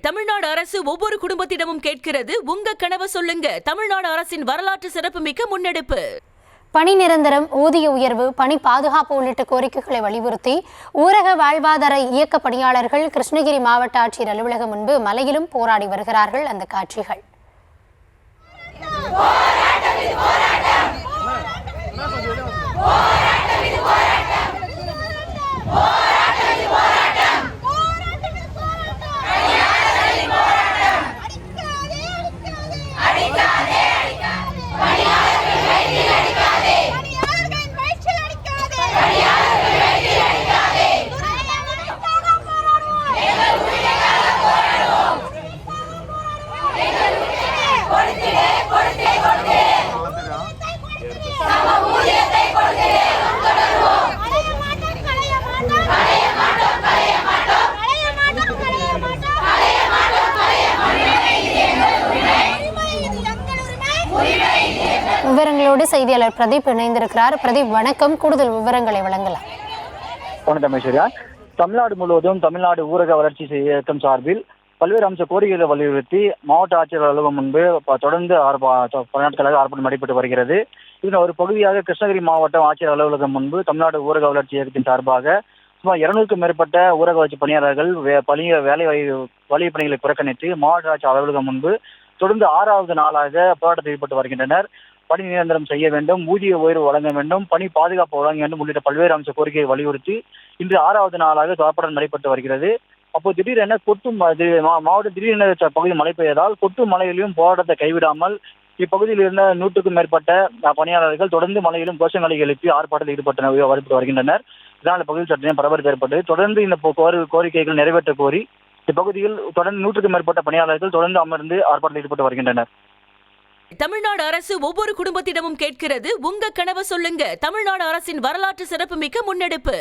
தமிழ்நாடு அரசு ஒவ்வொரு குடும்பத்திடமும் கேட்கிறது, உங்க கனவை சொல்லுங்க. தமிழ்நாடு அரசின் வரலாற்று சிறப்புமிக்க முன்னெடுப்பு. பணி நிரந்தரம், ஊதிய உயர்வு, பணி பாதுகாப்பு உள்ளிட்ட கோரிக்கைகளை வலியுறுத்தி ஊரக வாழ்வாதார இயக்க பணியாளர்கள் கிருஷ்ணகிரி மாவட்ட ஆட்சியர் அலுவலகம் முன்பு மலையிலும் போராடி வருகிறார்கள். அந்த காட்சிகள். விவரங்களோடு செய்தியாளர் பிரதீப் இணைந்திருக்கிறார். பிரதீப், வணக்கம். கூடுதல் விவரங்களை வழங்கலாம். வணக்கம் ஐஸ்வர்யா. தமிழ்நாடு முழுவதும் தமிழ்நாடு ஊரக வளர்ச்சி இயக்கம் சார்பில் பல்வேறு அம்ச கோரிக்கைகளை வலியுறுத்தி மாவட்ட ஆட்சியர் அலுவலகம் முன்பு தொடர்ந்து பல நாட்களாக ஆர்ப்பாட்டம் நடைபெற்று வருகிறது. இதன் ஒரு பகுதியாக கிருஷ்ணகிரி மாவட்டம் ஆட்சியர் அலுவலகம் முன்பு தமிழ்நாடு ஊரக வளர்ச்சி இயக்கத்தின் சார்பாக சுமார் 200க்கும் மேற்பட்ட ஊரக வளர்ச்சி பணியாளர்கள் வழி பணிகளை புறக்கணித்து மாவட்ட ஆட்சியர் அலுவலகம் முன்பு தொடர்ந்து 6வது நாளாக போராட்டத்தில் ஈடுபட்டு வருகின்றனர். பணி நிரந்தரம் செய்ய வேண்டும், ஊதிய உயர்வு வழங்க வேண்டும், பணி பாதுகாப்பு வழங்க வேண்டும் உள்ளிட்ட பல்வேறு அம்ச கோரிக்கையை வலியுறுத்தி இன்று 6வது நாளாக போராட்டம் நடைபெற்று வருகிறது. அப்போது திடீரென மாவட்ட திடீரென பகுதியில் மழை பெய்ததால் கொட்டு மலையிலும் போராட்டத்தை கைவிடாமல் இப்பகுதியில் இருந்த 100க்கும் மேற்பட்ட பணியாளர்கள் தொடர்ந்து மலையிலும் கோஷங்களை எழுப்பி ஆர்ப்பாட்டத்தில் ஈடுபட்டு வருகின்றனர். இதனால் பகுதியில் சற்று பரபரப்பு ஏற்பட்டது. தொடர்ந்து இந்த கோரிக்கைகள் நிறைவேற்ற கோரி இப்பகுதியில் தொடர்ந்து 100க்கும் மேற்பட்ட பணியாளர்கள் தொடர்ந்து அமர்ந்து ஆர்ப்பாட்டத்தில் ஈடுபட்டு வருகின்றனர். தமிழ்நாடு அரசு ஒவ்வொரு குடும்பத்திடமும் கேட்கிறது, உங்க கனவை சொல்லுங்க. தமிழ்நாடு அரசின் வரலாற்று சிறப்புமிக்க முன்னெடுப்பு.